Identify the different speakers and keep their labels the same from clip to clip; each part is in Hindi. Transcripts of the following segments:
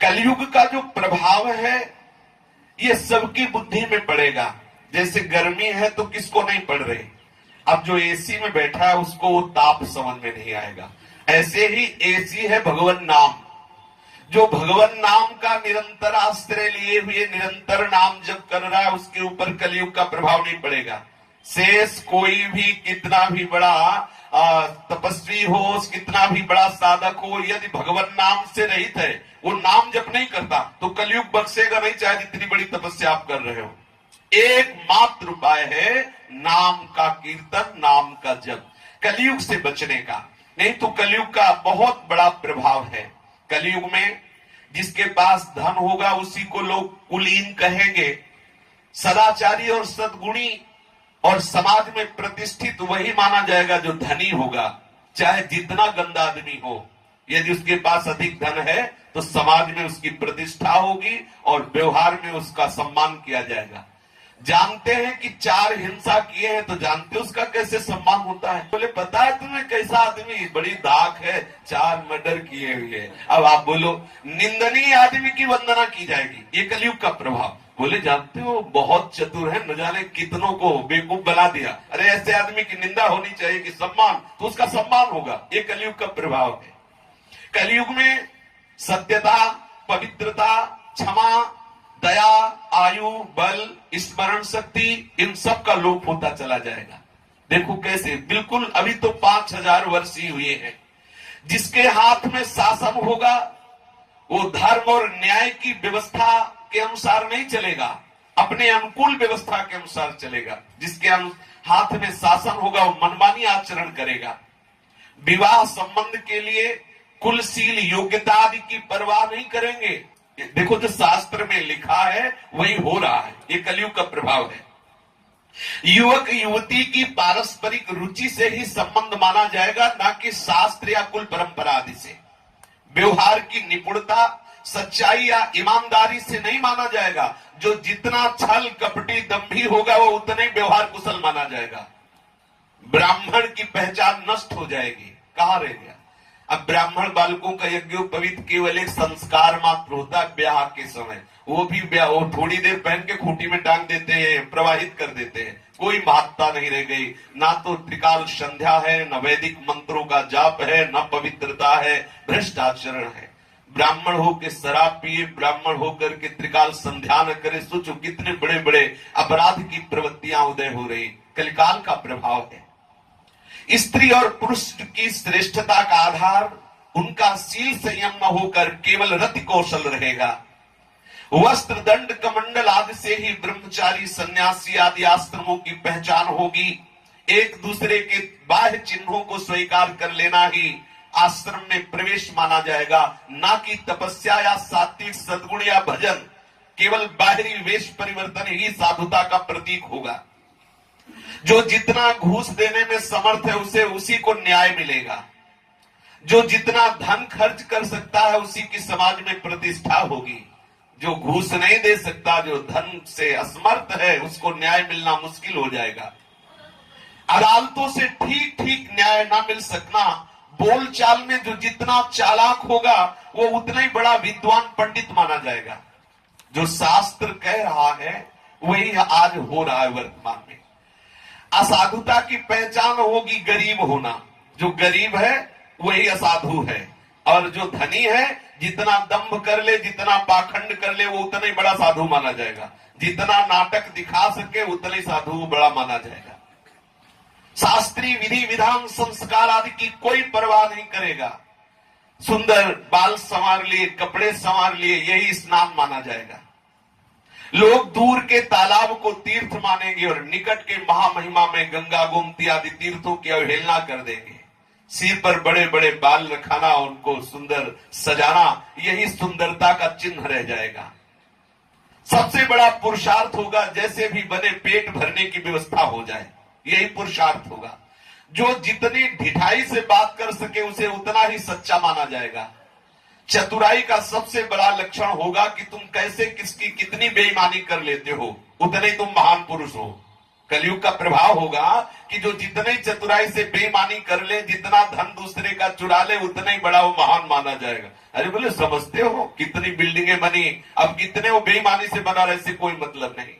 Speaker 1: कलयुग का जो प्रभाव है ये सबकी बुद्धि में पड़ेगा। जैसे गर्मी है तो किसको नहीं पड़ रही, अब जो एसी में बैठा है उसको वो ताप समझ में नहीं आएगा। ऐसे ही एसी है भगवान नाम। जो भगवान नाम का निरंतर आश्रय लिए हुए निरंतर नाम जप कर रहा है उसके ऊपर कलयुग का प्रभाव नहीं पड़ेगा। शेष कोई भी कितना भी बड़ा तपस्वी हो, कितना भी बड़ा साधक हो, यदि भगवान नाम से रहित है, वो नाम जप नहीं करता तो कलयुग बख्शेगा नहीं, चाहे जितनी बड़ी तपस्या आप कर रहे हो। एकमात्र उपाय है नाम का कीर्तन, नाम का जप, कलयुग से बचने का। नहीं तो कलयुग का बहुत बड़ा प्रभाव है। कलयुग में जिसके पास धन होगा उसी को लोग कुलीन कहेंगे। सदाचारी और सद्गुणी और समाज में प्रतिष्ठित वही माना जाएगा जो धनी होगा, चाहे जितना गंदा आदमी हो। यदि उसके पास अधिक धन है तो समाज में उसकी प्रतिष्ठा होगी और व्यवहार में उसका सम्मान किया जाएगा। जानते हैं कि 4 हिंसा किए हैं तो जानते उसका कैसे सम्मान होता है। बोले पता है तुम्हें कैसा आदमी, बड़ी दाख है, 4 मर्डर किए हुए। अब आप बोलो निंदनीय आदमी की वंदना की जाएगी, ये कलयुग का प्रभाव। बोले जानते हो बहुत चतुर है, न जाने कितनों को बेवकूफ बना दिया। अरे ऐसे आदमी की निंदा होनी चाहिए कि सम्मान, तो उसका सम्मान होगा। ये कलयुग का प्रभाव है। कलयुग में सत्यता, पवित्रता, क्षमा, दया, आयु, बल, स्मरण शक्ति, इन सब का लोप होता चला जाएगा। देखो कैसे, बिल्कुल अभी तो 5000 वर्ष ही हुए हैं। जिसके हाथ में शासन होगा वो धर्म और न्याय की व्यवस्था के अनुसार नहीं चलेगा, अपने अनुकूल व्यवस्था के अनुसार चलेगा। जिसके हाथ में शासन होगा वो मनमानी आचरण करेगा। विवाह संबंध के लिए कुलशील योग्यता आदि की परवाह नहीं करेंगे। देखो जो शास्त्र में लिखा है वही हो रहा है, ये कलयुग का प्रभाव है। युवक युवती की पारस्परिक रुचि से ही संबंध माना जाएगा, ना कि शास्त्र या कुल परंपरा आदि से। व्यवहार की निपुणता, सच्चाई या ईमानदारी से नहीं माना जाएगा। जो जितना छल कपटी दंभी होगा वो उतना ही व्यवहार कुशल माना जाएगा। ब्राह्मण की पहचान नष्ट हो जाएगी, कहां रह गया। अब ब्राह्मण बालकों का यज्ञोपवीत केवल एक संस्कार मात्र होता है ब्याह के समय। वो भी वो थोड़ी देर पहन के खूंटी में टांग देते हैं, प्रवाहित कर देते हैं। कोई महत्ता नहीं रह गई। ना तो त्रिकाल संध्या है, न वैदिक मंत्रों का जाप है, न पवित्रता है, भ्रष्ट आचरण है। ब्राह्मण होकर शराब पिए, ब्राह्मण होकर के त्रिकाल संध्या न करे, सोचो कितने बड़े बड़े अपराध की प्रवृत्तियां उदय हो रही। कलिकाल का प्रभाव है। स्त्री और पुरुष की श्रेष्ठता का आधार उनका शील संयम न होकर केवल रति कौशल रहेगा। वस्त्र, दंड, कमंडल आदि से ही ब्रह्मचारी, सन्यासी आदि आश्रमों की पहचान होगी। एक दूसरे के बाह्य चिन्हों को स्वीकार कर लेना ही आश्रम में प्रवेश माना जाएगा, ना कि तपस्या या सात्विक सद्गुण या भजन। केवल बाहरी वेश परिवर्तन ही साधुता का प्रतीक होगा। जो जितना घूस देने में समर्थ है उसे उसी को न्याय मिलेगा। जो जितना धन खर्च कर सकता है उसी की समाज में प्रतिष्ठा होगी। जो घूस नहीं दे सकता, जो धन से असमर्थ है, उसको न्याय मिलना मुश्किल हो जाएगा। अदालतों से ठीक ठीक न्याय ना मिल सकना। बोलचाल में जो जितना चालाक होगा वो उतना ही बड़ा विद्वान पंडित माना जाएगा। जो शास्त्र कह रहा है वही आज हो रहा है वर्तमान में। असाधुता की पहचान होगी गरीब होना। जो गरीब है वही असाधु है, और जो धनी है जितना दंभ कर ले, जितना पाखंड कर ले, वो उतना ही बड़ा साधु माना जाएगा। जितना नाटक दिखा सके उतना ही साधु बड़ा माना जाएगा। शास्त्रीय विधि विधान संस्कार आदि की कोई परवाह नहीं करेगा। सुंदर बाल संवार लिए, कपड़े संवार लिए, यही स्नान माना जाएगा। लोग दूर के तालाब को तीर्थ मानेंगे और निकट के महामहिमा में गंगा, गोमती आदि तीर्थों की अवहेलना कर देंगे। सिर पर बड़े बड़े बाल रखाना, उनको सुंदर सजाना, यही सुंदरता का चिन्ह रह जाएगा। सबसे बड़ा पुरुषार्थ होगा जैसे भी बने पेट भरने की व्यवस्था हो जाए, यही पुरुषार्थ होगा। जो जितनी ढिठाई से बात कर सके उसे उतना ही सच्चा माना जाएगा। चतुराई का सबसे बड़ा लक्षण होगा कि तुम कैसे किसकी कितनी बेईमानी कर लेते हो, उतने ही तुम महान पुरुष हो। कलयुग का प्रभाव होगा कि जो जितने चतुराई से बेईमानी कर ले, जितना धन दूसरे का चुरा ले, उतना ही बड़ा वो महान माना जाएगा। अरे बोले समझते हो कितनी बिल्डिंगें बनी, अब कितने वो बेईमानी से बना रहे, इससे कोई मतलब नहीं।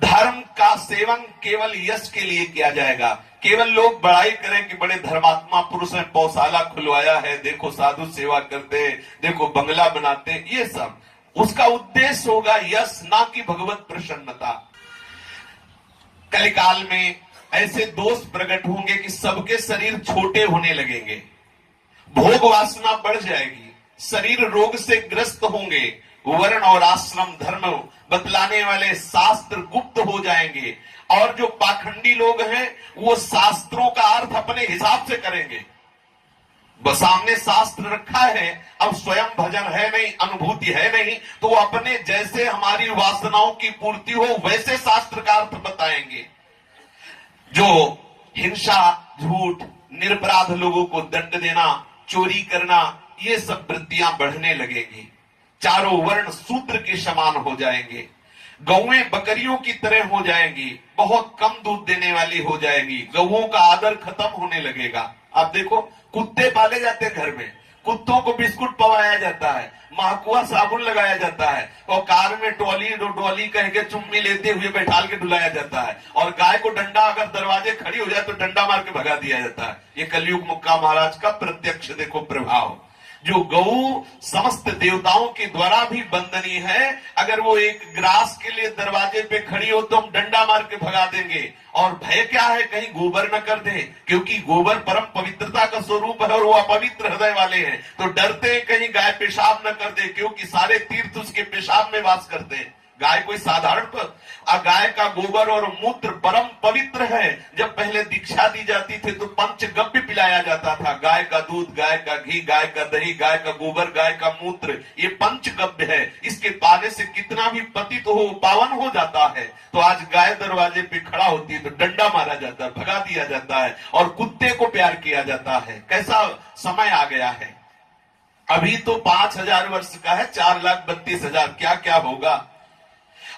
Speaker 1: धर्म का सेवन केवल यश के लिए किया जाएगा, केवल लोग बड़ाई करें कि बड़े धर्मात्मा पुरुष हैं, पौशाला खुलवाया है, देखो साधु सेवा करते हैं, देखो बंगला बनाते हैं, ये सब उसका उद्देश्य होगा यश, ना कि भगवत प्रसन्नता। कलिकाल में ऐसे दोष प्रकट होंगे कि सबके शरीर छोटे होने लगेंगे, भोग वासना बढ़ जाएगी, शरीर रोग से ग्रस्त होंगे, वर्ण और आश्रम धर्म बतलाने वाले शास्त्र गुप्त हो जाएंगे, और जो पाखंडी लोग हैं वो शास्त्रों का अर्थ अपने हिसाब से करेंगे। सामने शास्त्र रखा है, अब स्वयं भजन है नहीं, अनुभूति है नहीं, तो वो अपने जैसे हमारी वासनाओं की पूर्ति हो वैसे शास्त्र का अर्थ बताएंगे। जो हिंसा, झूठ, निरपराध लोगों को दंड देना, चोरी करना, ये सब वृत्तियां बढ़ने लगेंगी। चारों वर्ण शूद्र के समान हो जाएंगे, गौएं बकरियों की तरह हो जाएंगी, बहुत कम दूध देने वाली हो जाएगी, गौओं का आदर खत्म होने लगेगा। आप देखो कुत्ते पाले जाते हैं घर में, कुत्तों को बिस्कुट पवाया जाता है, महकुआ साबुन लगाया जाता है, और कार में डोली कह के चुम्मी लेते हुए बैठाल के डुलाया जाता है, और गाय को डंडा अगर दरवाजे खड़ी हो जाए तो डंडा मार के भगा दिया जाता है। ये कलयुग मुक्का महाराज का प्रत्यक्ष देखो प्रभाव। जो गऊ समस्त देवताओं के द्वारा भी वंदनीय है, अगर वो एक ग्रास के लिए दरवाजे पे खड़ी हो तो हम डंडा मार के भगा देंगे। और भय क्या है, कहीं गोबर न कर दे, क्योंकि गोबर परम पवित्रता का स्वरूप है और वो अपवित्र हृदय वाले हैं, तो डरते हैं कहीं गाय पेशाब न कर दे, क्योंकि सारे तीर्थ उसके पेशाब में वास करते हैं। गाय कोई साधारण गाय का गोबर और मूत्र परम पवित्र है। जब पहले दीक्षा दी जाती थी तो पंचगव्य पिलाया जाता था, गाय का दूध, गाय का घी, गाय का दही, गाय का गोबर, गाय का मूत्र, ये पंचगव्य है। इसके पाने से कितना भी पतित हो पावन हो जाता है। तो आज गाय दरवाजे पे खड़ा होती है तो डंडा मारा जाता है, भगा दिया जाता है, और कुत्ते को प्यार किया जाता है। कैसा समय आ गया है। अभी तो 5,000 वर्ष का है, 4,32,000, क्या क्या होगा।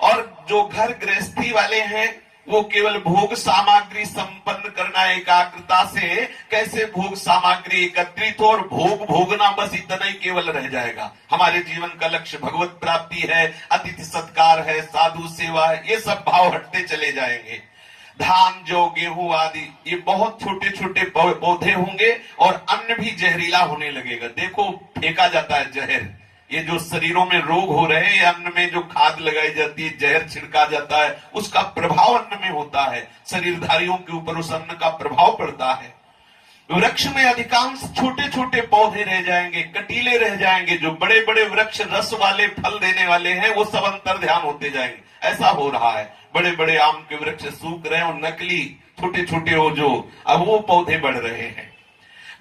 Speaker 1: और जो घर गृहस्थी वाले हैं वो केवल भोग सामग्री संपन्न करना, एकाग्रता से कैसे भोग सामग्री एकत्रित हो और भोग भोगना, बस इतना ही केवल रह जाएगा। हमारे जीवन का लक्ष्य भगवत प्राप्ति है, अतिथि सत्कार है, साधु सेवा है, ये सब भाव हटते चले जाएंगे। धान, जौ, गेहूं आदि ये बहुत छोटे छोटे पौधे होंगे और अन्न भी जहरीला होने लगेगा। देखो फेंका जाता है जहर, ये जो शरीरों में रोग हो रहे हैं, अन्न में जो खाद लगाई जाती है, जहर छिड़का जाता है, उसका प्रभाव अन्न में होता है, शरीरधारियों के ऊपर उस अन्न का प्रभाव पड़ता है। वृक्ष में अधिकांश छोटे छोटे पौधे रह जाएंगे, कटीले रह जाएंगे। जो बड़े बड़े वृक्ष रस वाले फल देने वाले हैं वो सब अंतर ध्यान होते जाएंगे। ऐसा हो रहा है, बड़े बड़े आम के वृक्ष सूख रहे हैं और नकली छोटे छोटे हो जो अब वो पौधे बढ़ रहे हैं।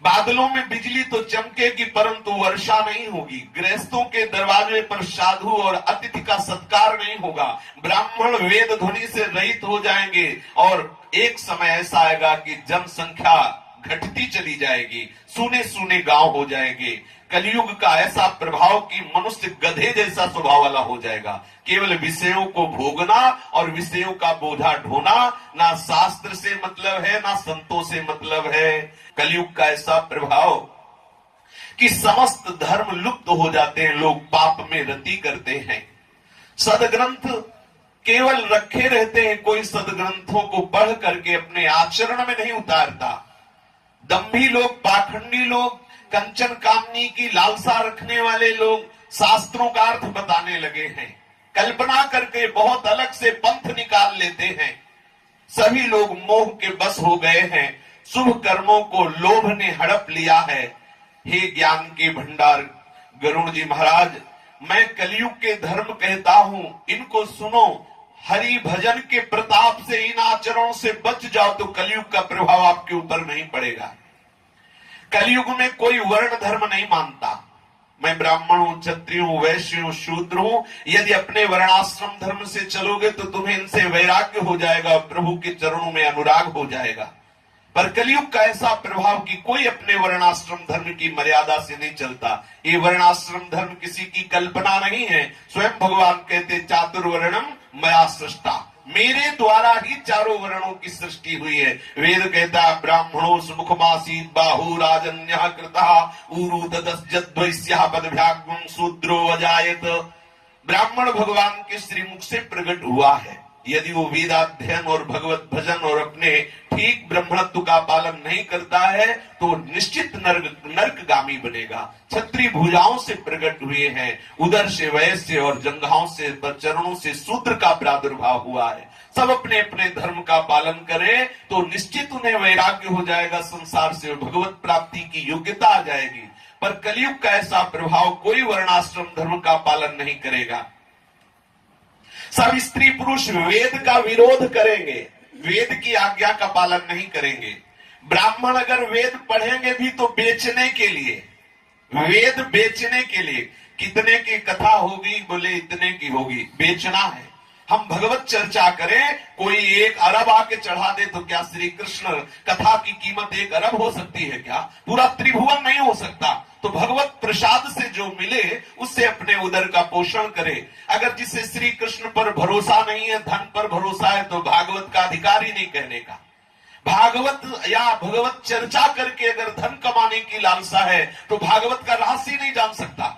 Speaker 1: बादलों में बिजली तो चमकेगी परंतु वर्षा नहीं होगी। गृहस्थों के दरवाजे पर साधु और अतिथि का सत्कार नहीं होगा। ब्राह्मण वेद ध्वनि से रहित हो जाएंगे और एक समय ऐसा आएगा कि जनसंख्या घटती चली जाएगी, सूने सूने गांव हो जाएंगे। कलयुग का ऐसा प्रभाव कि मनुष्य गधे जैसा स्वभाव वाला हो जाएगा, केवल विषयों को भोगना और विषयों का बोझा ढोना, ना शास्त्र से मतलब है ना संतों से मतलब है। कलयुग का ऐसा प्रभाव कि समस्त धर्म लुप्त हो जाते हैं, लोग पाप में रति करते हैं। सदग्रंथ केवल रखे रहते हैं, कोई सदग्रंथों को पढ़ करके अपने आचरण में नहीं उतारता। दंभी लोग, पाखंडी लोग, कंचन कामनी की लालसा रखने वाले लोग शास्त्रों का अर्थ बताने लगे हैं, कल्पना करके बहुत अलग से पंथ निकाल लेते हैं। सभी लोग मोह के बस हो गए हैं, शुभ कर्मों को लोभ ने हड़प लिया है। हे ज्ञान के भंडार गरुण जी महाराज, मैं कलयुग के धर्म कहता हूं, इनको सुनो। हरि भजन के प्रताप से इन आचरणों से बच जाओ तो कलयुग का प्रभाव आपके ऊपर नहीं पड़ेगा। कलयुग में कोई वर्ण धर्म नहीं मानता। मैं ब्राह्मण हूं, क्षत्रिय हूं, वैश्य हूं, शूद्र हूं, यदि अपने वर्णाश्रम धर्म से चलोगे तो तुम्हें इनसे वैराग्य हो जाएगा, प्रभु के चरणों में अनुराग हो जाएगा। पर कलयुग का ऐसा प्रभाव कि कोई अपने वर्णाश्रम धर्म की मर्यादा से नहीं चलता। ये वर्णाश्रम धर्म किसी की कल्पना नहीं है, स्वयं भगवान कहते चातुर्वर्णम मया सृष्टा, मेरे द्वारा ही चारों वर्णों की सृष्टि हुई है। वेद कहता है ब्राह्मणो सुमुखमासीत बाहु राजन्यः कृतः ऊरु ततश्चद्वैस्यः पदभ्यागं शूद्रो अजायत। ब्राह्मण भगवान के श्रीमुख से प्रकट हुआ है। यदि वो वेदाध्ययन और भगवत भजन और अपने ठीक ब्रह्मत्व का पालन नहीं करता है तो निश्चित नरकगामी बनेगा। क्षत्रिय भुजाओं से प्रकट हुए हैं, उदर से वैश्य और जंघाओं से चरणों से शूद्र का प्रादुर्भाव हुआ है। सब अपने अपने धर्म का पालन करें तो निश्चित उन्हें वैराग्य हो जाएगा, संसार से भगवत प्राप्ति की योग्यता आ जाएगी। पर कलयुग का ऐसा प्रभाव, कोई वर्णाश्रम धर्म का पालन नहीं करेगा। सब स्त्री पुरुष वेद का विरोध करेंगे, वेद की आज्ञा का पालन नहीं करेंगे। ब्राह्मण अगर वेद पढ़ेंगे भी तो बेचने के लिए, वेद बेचने के लिए। कितने की कथा होगी, बोले इतने की होगी, बेचना है। हम भगवत चर्चा करें, कोई 1 अरब आके चढ़ा दे तो क्या श्री कृष्ण कथा की कीमत 1 अरब हो सकती है क्या? पूरा त्रिभुवन नहीं हो सकता। तो भगवत प्रसाद से जो मिले उससे अपने उदर का पोषण करे। अगर जिसे श्री कृष्ण पर भरोसा नहीं है, धन पर भरोसा है, तो भागवत का अधिकार ही नहीं कहने का। भागवत या भगवत चर्चा करके अगर धन कमाने की लालसा है तो भागवत का रहस्य नहीं जान सकता।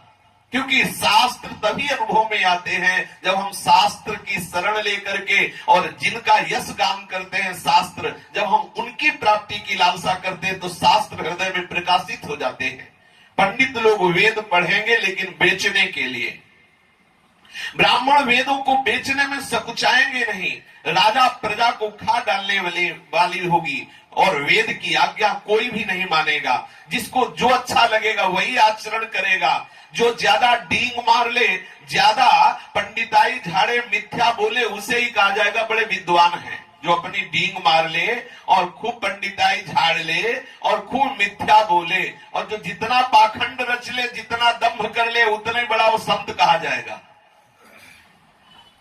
Speaker 1: क्योंकि शास्त्र तभी अनुभव में आते हैं जब हम शास्त्र की शरण लेकर के, और जिनका यश गान करते हैं शास्त्र, जब हम उनकी प्राप्ति की लालसा करते हैं तो शास्त्र हृदय में प्रकाशित हो जाते हैं। पंडित लोग वेद पढ़ेंगे लेकिन बेचने के लिए। ब्राह्मण वेदों को बेचने में सकुचाएंगे नहीं। राजा प्रजा को खा डालने वाली होगी और वेद की आज्ञा कोई भी नहीं मानेगा। जिसको जो अच्छा लगेगा वही आचरण करेगा। जो ज्यादा डींग मार ले, ज्यादा पंडिताई झाड़े, मिथ्या बोले, उसे ही कहा जाएगा बड़े विद्वान हैं। जो अपनी डींग मार ले और खूब पंडिताई झाड़ ले और खूब मिथ्या बोले, और जो जितना पाखंड रच ले, जितना दम्भ कर ले, उतना ही बड़ा वो संत कहा जाएगा।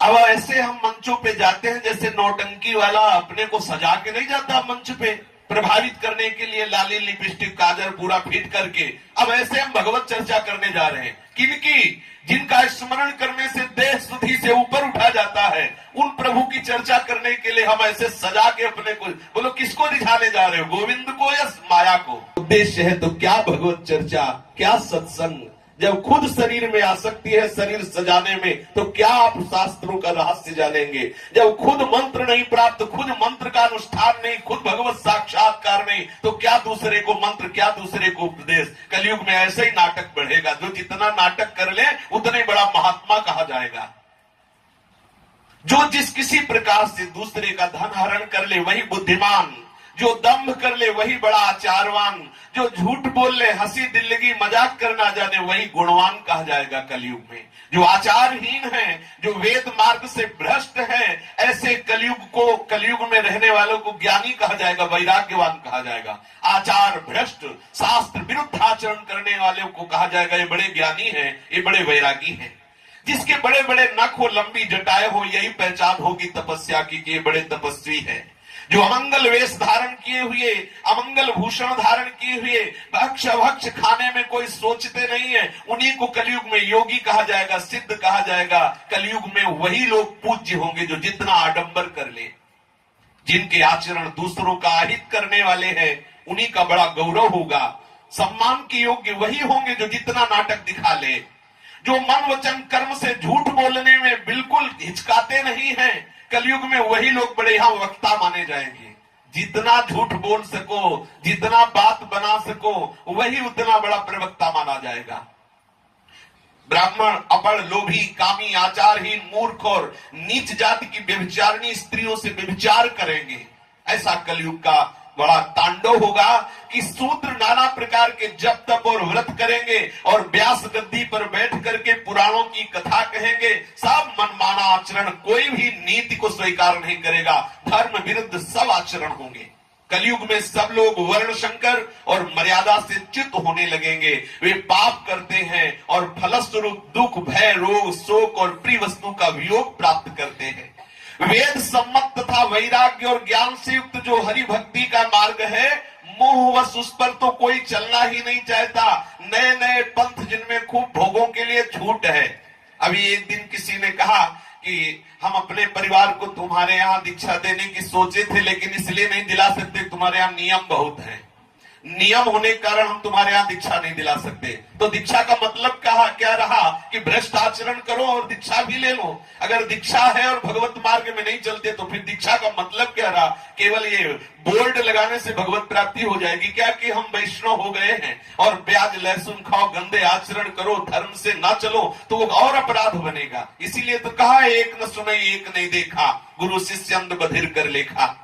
Speaker 1: अब ऐसे हम मंचों पे जाते हैं जैसे नौटंकी वाला अपने को सजा के नहीं जाता मंच पे, प्रभावित करने के लिए लाली लिपस्टिक काजल पूरा फिट करके। अब ऐसे हम भगवत चर्चा करने जा रहे हैं। किनकी? जिनका स्मरण करने से देह स्तुति से ऊपर उठा जाता है, उन प्रभु की चर्चा करने के लिए हम ऐसे सजा के अपने को, बोलो किसको रिझाने जा रहे हो, गोविंद को या माया को? उद्देश्य है तो क्या भगवत चर्चा, क्या सत्संग। जब खुद शरीर में आसक्ति है शरीर सजाने में, तो क्या आप शास्त्रों का रहस्य जानेंगे? जब खुद मंत्र नहीं प्राप्त, खुद मंत्र का अनुष्ठान नहीं, खुद भगवत साक्षात्कार नहीं, तो क्या दूसरे को मंत्र, क्या दूसरे को उपदेश। कलयुग में ऐसे ही नाटक बढ़ेगा। जो जितना नाटक कर ले उतने बड़ा महात्मा कहा जाएगा। जो जिस किसी प्रकार से दूसरे का धन हरण कर ले वही बुद्धिमान, जो दंभ कर ले वही बड़ा आचारवान, जो झूठ बोल ले, हंसी दिल्लगी मजाक करना जाने वही गुणवान कहा जाएगा कलयुग में। जो आचारहीन है, जो वेद मार्ग से भ्रष्ट है, ऐसे कलयुग में रहने वालों को ज्ञानी कहा जाएगा, वैराग्यवान कहा जाएगा। आचार भ्रष्ट, शास्त्र विरुद्ध आचरण करने वाले को कहा जाएगा ये बड़े ज्ञानी हैं, ये बड़े वैरागी हैं। जिसके बड़े बड़े नख हो, लंबी जटाएं हो, यही पहचान होगी तपस्या की कि ये बड़े तपस्वी है। जो अमंगल वेश धारण किए हुए, अमंगल भूषण धारण किए हुए, भक्ष अभक्ष खाने में कोई सोचते नहीं है, उन्हीं को कलयुग में योगी कहा जाएगा, सिद्ध कहा जाएगा। कलयुग में वही लोग पूज्य होंगे जो जितना आडंबर कर ले। जिनके आचरण दूसरों का अहित करने वाले हैं, उन्हीं का बड़ा गौरव होगा। सम्मान के योग्य वही होंगे जो जितना नाटक दिखा ले। जो मन वचन कर्म से झूठ बोलने में बिल्कुल हिचकाते नहीं हैं, कलयुग में वही लोग बड़े यहां वक्ता माने जाएंगे। जितना झूठ बोल सको, जितना बात बना सको, वही उतना बड़ा प्रवक्ता माना जाएगा। ब्राह्मण अपड़, लोभी, कामी, आचारहीन, मूर्ख और नीच जाति की व्यभिचारिणी स्त्रियों से व्यभिचार करेंगे। ऐसा कलयुग का बड़ा तांडव होगा कि शूद्र नाना प्रकार के जप तप और व्रत करेंगे और व्यास गद्दी पर बैठ करके पुराणों की कथा कहेंगे। सब मनमाना आचरण, कोई भी नीति को स्वीकार नहीं करेगा। धर्म विरुद्ध सब आचरण होंगे। कलयुग में सब लोग वर्ण संकर और मर्यादा से च्युत होने लगेंगे। वे पाप करते हैं और फलस्वरूप दुख, भय, रोग, शोक और प्रिय वस्तु का वियोग प्राप्त करते हैं। वेद सम्मत तथा वैराग्य और ज्ञान से युक्त जो हरि भक्ति का मार्ग है, मोहवश उस पर तो कोई चलना ही नहीं चाहता। नए नए पंथ जिनमें खूब भोगों के लिए छूट है। अभी एक दिन किसी ने कहा कि कि हम अपने परिवार को तुम्हारे यहाँ दीक्षा देने की सोचे थे, लेकिन इसलिए नहीं दिला सकते, तुम्हारे यहाँ नियम बहुत हैं, नियम होने के कारण हम तुम्हारे यहाँ दीक्षा नहीं दिला सकते। तो दीक्षा का मतलब क्या रहा कि भ्रष्ट आचरण करो और दीक्षा भी ले लो। अगर दीक्षा है और भगवत मार्ग में नहीं चलते तो फिर दीक्षा का मतलब क्या रहा? केवल ये बोर्ड लगाने से भगवत प्राप्ति हो जाएगी क्या कि हम वैष्णव हो गए हैं और प्याज लहसुन खाओ, गंदे आचरण करो, धर्म से ना चलो तो वो और अपराध बनेगा। इसीलिए तो कहा, एक न सुने एक नहीं देखा, गुरु शिष्य अंध बधिर कर लेखा।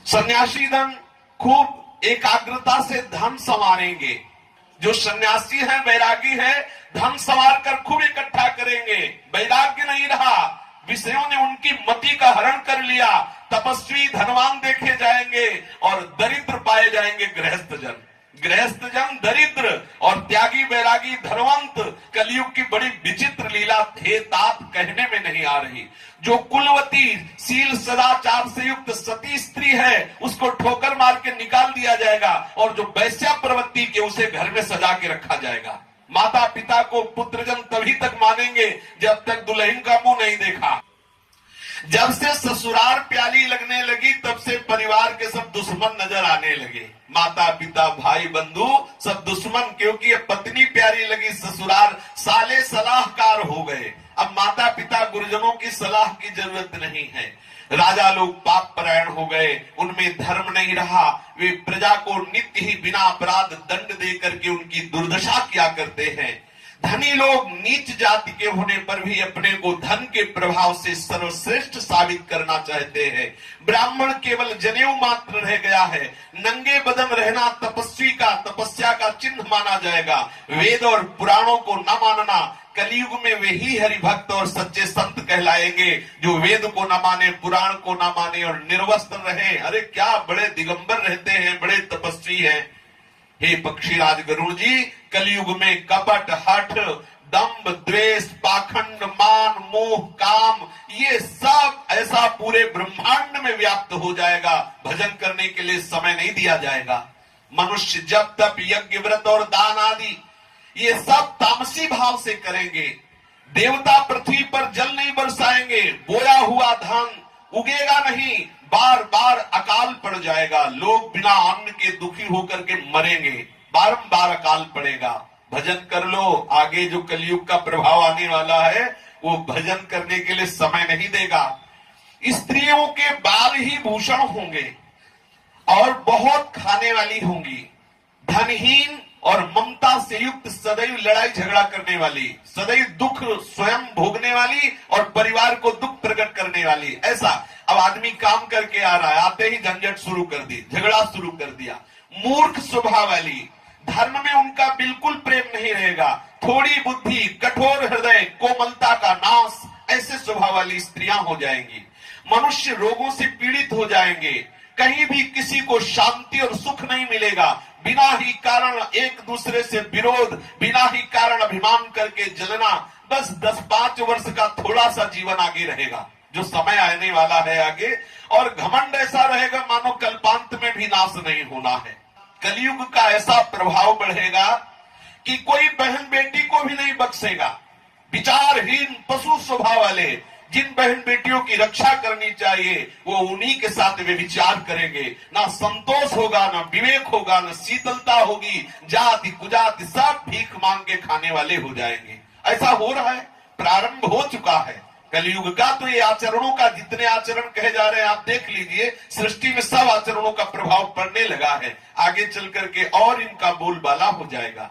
Speaker 1: सन्यासी धन खूब एकाग्रता से धन संवारेंगे। जो सन्यासी है, वैरागी है, धन संवार कर खूब इकट्ठा करेंगे। वैराग्य नहीं रहा, विषयों ने उनकी मति का हरण कर लिया। तपस्वी धनवान देखे जाएंगे और दरिद्र पाए जाएंगे गृहस्थ जन। गृहस्थ जन दरिद्र और त्यागी वैरागी धनवंत। कलयुग की बड़ी विचित्र लीला थे तात कहने में नहीं आ रही। जो कुलवती शील सदाचार से युक्त सती स्त्री है उसको ठोकर मार के निकाल दिया जाएगा और जो वैश्या प्रवृत्ति के उसे घर में सजा के रखा जाएगा। माता पिता को पुत्रजन तभी तक मानेंगे जब तक दुल्हन का मुंह नहीं देखा। जब से ससुराल प्याली लगने लगी तब से परिवार के सब दुश्मन नजर आने लगे। माता पिता भाई बंधु सब दुश्मन, क्योंकि अब पत्नी प्यारी लगी, ससुराल साले सलाहकार हो गए। अब माता पिता गुरुजनों की सलाह की जरूरत नहीं है। राजा लोग पाप परायण हो गए, उनमें धर्म नहीं रहा। वे प्रजा को नित्य ही बिना अपराध दंड दे करके उनकी दुर्दशा किया करते हैं। धनी लोग नीच जाति के होने पर भी अपने को धन के प्रभाव से सर्वश्रेष्ठ साबित करना चाहते हैं। ब्राह्मण केवल जनेऊ मात्र रह गया है। नंगे बदन रहना तपस्वी का तपस्या का चिन्ह माना जाएगा। वेद और पुराणों को न मानना, कलयुग में वे ही हरिभक्त और सच्चे संत कहलाएंगे जो वेद को न माने, पुराण को न माने और निर्वस्त्र रहे। अरे क्या बड़े दिगंबर रहते हैं, बड़े तपस्वी हैं। हे पक्षीराज गरुड़ जी, कलयुग में कपट, हठ, दंभ, द्वेष, पाखंड, मान, मोह, काम, ये सब ऐसा पूरे ब्रह्मांड में व्याप्त हो जाएगा, भजन करने के लिए समय नहीं दिया जाएगा। मनुष्य जब तप, यज्ञ, व्रत और दान आदि ये सब तामसी भाव से करेंगे। देवता पृथ्वी पर जल नहीं बरसाएंगे, बोया हुआ धान उगेगा नहीं, बार बार अकाल पड़ जाएगा। लोग बिना अन्न के दुखी होकर के मरेंगे, बारंबार अकाल पड़ेगा। भजन कर लो, आगे जो कलयुग का प्रभाव आने वाला है वो भजन करने के लिए समय नहीं देगा। स्त्रियों के बाल ही भूषण होंगे और बहुत खाने वाली होंगी। धनहीन और ममता से युक्त, सदैव लड़ाई झगड़ा करने वाली, सदैव दुख स्वयं भोगने वाली और परिवार को दुख प्रकट करने वाली। ऐसा अब आदमी काम करके आ रहा है, आते ही झंझट शुरू कर दी, झगड़ा शुरू कर दिया। मूर्ख स्वभाव वाली, धर्म में उनका बिल्कुल प्रेम नहीं रहेगा। थोड़ी बुद्धि, कठोर हृदय, कोमलता का नाश, ऐसे स्वभाव वाली स्त्रियां हो जाएंगी। मनुष्य रोगों से पीड़ित हो जाएंगे। कहीं भी किसी को शांति और सुख नहीं मिलेगा। बिना ही कारण एक दूसरे से विरोध, बिना ही कारण अभिमान करके जलना। बस 10-5 वर्ष का थोड़ा सा जीवन आगे रहेगा, जो समय आने वाला है आगे, और घमंड ऐसा रहेगा मानो कल्पांत में भी नाश नहीं होना है। कलयुग का ऐसा प्रभाव बढ़ेगा कि कोई बहन बेटी को भी नहीं बख्शेगा। विचारहीन पशु स्वभाव वाले, जिन बहन बेटियों की रक्षा करनी चाहिए वो उन्हीं के साथ वे विचार करेंगे। ना संतोष होगा, ना विवेक होगा, ना शीतलता होगी। जाति कुजाति सब भीख मांग के खाने वाले हो जाएंगे। ऐसा हो रहा है, प्रारंभ हो चुका है कलयुग का। तो ये आचरणों का, जितने आचरण कहे जा रहे हैं आप देख लीजिए, सृष्टि में सब आचरणों का प्रभाव पड़ने लगा है। आगे चल करके और इनका बोलबाला हो जाएगा।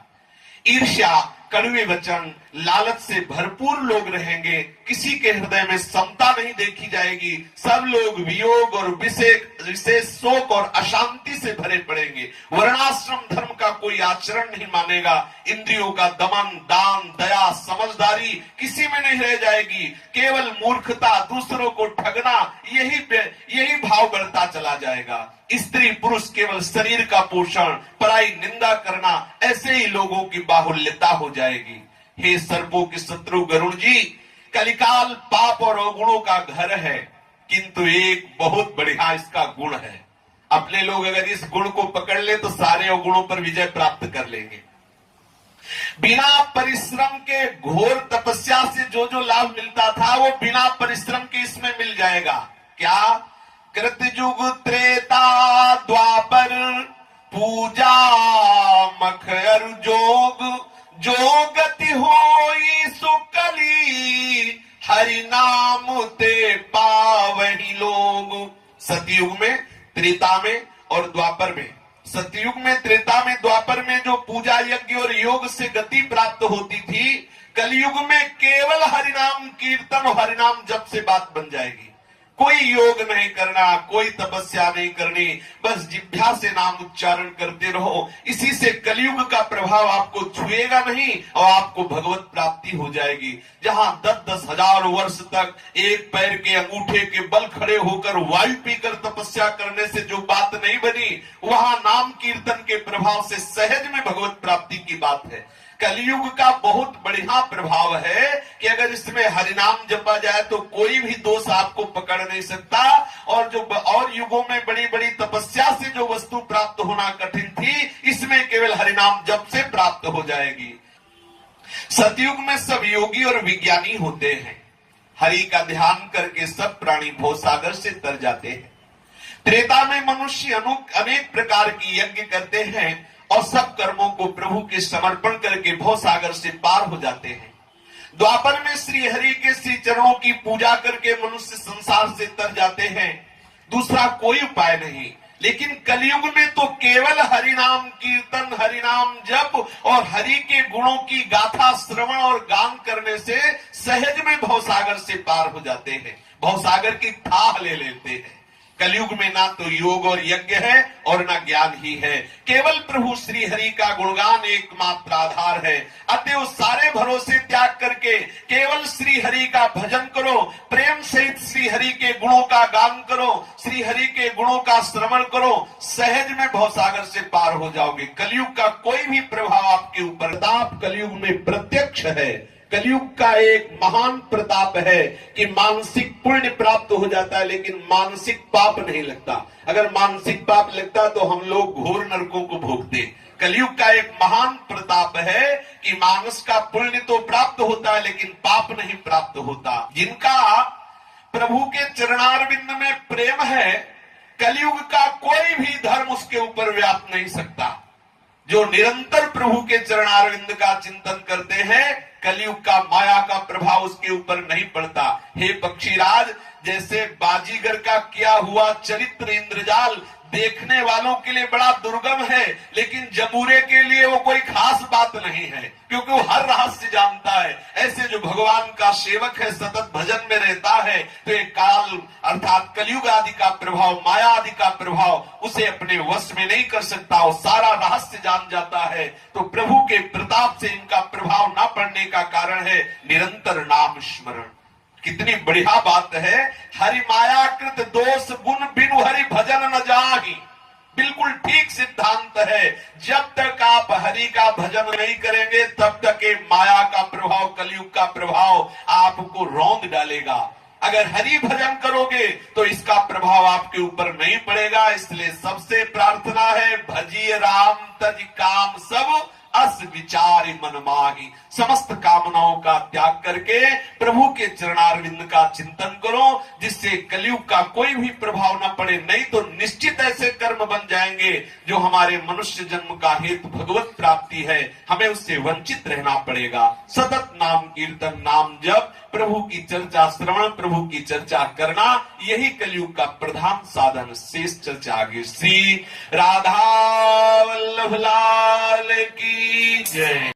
Speaker 1: ईर्ष्या, कड़वे वचन, लालच से भरपूर लोग रहेंगे। किसी के हृदय में समता नहीं देखी जाएगी। सब लोग वियोग और विशेष शोक और अशांति से भरे पड़ेंगे। वर्णाश्रम धर्म का कोई आचरण नहीं मानेगा। इंद्रियों का दमन, दान, दया, समझदारी किसी में नहीं रह जाएगी। केवल मूर्खता, दूसरों को ठगना, यही भाव बढ़ता चला जाएगा। स्त्री पुरुष केवल शरीर का पोषण, पराई निंदा करना, ऐसे ही लोगों की बाहुल्यता हो जाएगी। हे सर्पों के शत्रु गरुड़ जी, कलिकाल पाप और अवगुणों का घर है, किंतु एक बहुत बढ़िया इसका गुण है। अपने लोग अगर इस गुण को पकड़ ले तो सारे अवगुणों पर विजय प्राप्त कर लेंगे। बिना परिश्रम के घोर तपस्या से जो जो लाभ मिलता था वो बिना परिश्रम के इसमें मिल जाएगा। क्या? कृतयुग त्रेता द्वापर पूजा मखर जोग, जो गति होई सुकली हरि नाम ते पावहि लोग। सतयुग में, त्रेता में और द्वापर में, सतयुग में, त्रेता में, द्वापर में जो पूजा यज्ञ और योग से गति प्राप्त होती थी, कलयुग में केवल हरिनाम कीर्तन और हरिनाम जप से बात बन जाएगी। कोई योग नहीं करना, कोई तपस्या नहीं करनी, बस जिह्वा से नाम उच्चारण करते रहो। इसी से कलयुग का प्रभाव आपको छुएगा नहीं और आपको भगवत प्राप्ति हो जाएगी। जहां 10-10 हजार वर्ष तक एक पैर के अंगूठे के बल खड़े होकर वायु पीकर तपस्या करने से जो बात नहीं बनी, वहां नाम कीर्तन के प्रभाव से सहज में भगवत प्राप्ति की बात है। कलयुग का बहुत बढ़िया प्रभाव है कि अगर इसमें हरिनाम जपा जाए तो कोई भी दोष आपको पकड़ नहीं सकता। और जो और युगों में बड़ी बड़ी तपस्या से जो वस्तु प्राप्त होना कठिन थी, इसमें केवल हरिनाम जप से प्राप्त हो जाएगी। सतयुग में सब योगी और विज्ञानी होते हैं। हरि का ध्यान करके सब प्राणी भवसागर से तर जाते हैं। त्रेता में मनुष्य अनेक प्रकार की यज्ञ करते हैं और सब कर्मों को प्रभु के समर्पण करके भवसागर से पार हो जाते हैं। द्वापर में श्री हरि के श्री चरणों की पूजा करके मनुष्य संसार से तर जाते हैं। दूसरा कोई उपाय नहीं। लेकिन कलयुग में तो केवल हरिनाम कीर्तन, हरिनाम जप और हरि के गुणों की गाथा श्रवण और गान करने से सहज में भवसागर से पार हो जाते हैं, भवसागर की थाह ले लेते हैं। कलयुग में ना तो योग और यज्ञ है और ना ज्ञान ही है, केवल प्रभु श्री हरि का गुणगान एकमात्र आधार है। अतएव सारे भरोसे त्याग करके केवल श्री हरि का भजन करो, प्रेम सहित श्री हरि के गुणों का गान करो, श्री हरि के गुणों का श्रवण करो, सहज में भवसागर से पार हो जाओगे। कलयुग का कोई भी प्रभाव आपके ऊपर, प्रताप कलयुग में प्रत्यक्ष है। कलयुग का एक महान प्रताप है कि मानसिक पुण्य प्राप्त हो जाता है लेकिन मानसिक पाप नहीं लगता। अगर मानसिक पाप लगता तो हम लोग घोर नरकों को भोगते। कलयुग का एक महान प्रताप है कि मानस का पुण्य तो प्राप्त होता है लेकिन पाप नहीं प्राप्त होता। जिनका प्रभु के चरणारविंद में प्रेम है, कलयुग का कोई भी धर्म उसके ऊपर व्याप नहीं सकता। जो निरंतर प्रभु के चरणारविंद का चिंतन करते हैं, कलयुग का माया का प्रभाव उसके ऊपर नहीं पड़ता। हे पक्षीराज, जैसे बाजीगर का किया हुआ चरित्र इंद्रजाल देखने वालों के लिए बड़ा दुर्गम है, लेकिन जमूरे के लिए वो कोई खास बात नहीं है क्योंकि वो हर रहस्य जानता है। ऐसे जो भगवान का सेवक है, सतत भजन में रहता है, तो ये काल अर्थात कलयुग आदि का प्रभाव, माया आदि का प्रभाव उसे अपने वश में नहीं कर सकता। वो सारा रहस्य जान जाता है। तो प्रभु के प्रताप से इनका प्रभाव न पड़ने का कारण है निरंतर नाम स्मरण। कितनी बढ़िया बात है। हरि माया कृत दोष गुण बिनु हरि भजन न जाहि। बिल्कुल ठीक सिद्धांत है। जब तक आप हरि का भजन नहीं करेंगे तब तक ये माया का प्रभाव, कलयुग का प्रभाव आपको रौंद डालेगा। अगर हरि भजन करोगे तो इसका प्रभाव आपके ऊपर नहीं पड़ेगा। इसलिए सबसे प्रार्थना है, भजिए राम तज काम सब अस विचार मन माही। समस्त कामनाओं का त्याग करके प्रभु के चरणारविंद का चिंतन करो, जिससे कलयुग का कोई भी प्रभाव न पड़े। नहीं तो निश्चित ऐसे कर्म बन जाएंगे जो हमारे मनुष्य जन्म का हेतु भगवत प्राप्ति है, हमें उससे वंचित रहना पड़ेगा। सतत नाम कीर्तन, नाम जप, प्रभु की चर्चा श्रवण, प्रभु की चर्चा करना, यही कलयुग का प्रधान साधन। शेष चर्चा आगे। श्री राधा वल्लभ लाल की जय।